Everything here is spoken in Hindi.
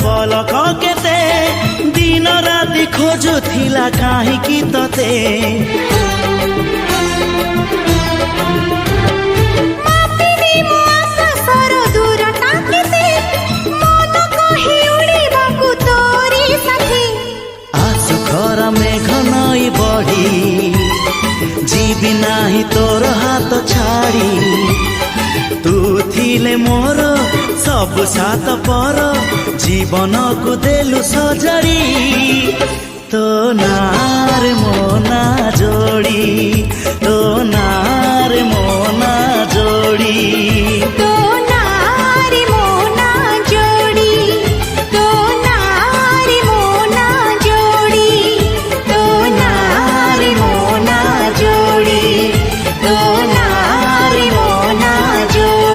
पलक केते दिन राति खोजुथिला काहीकि तते मेघ नई बढ़ी जीवी नाही तोर हाथ छाड़ी तू थिले मोर सब सात पर जीवन को देलु सजड़ी तो नार मोना जोड़ी तो नार मोना जोड़ी।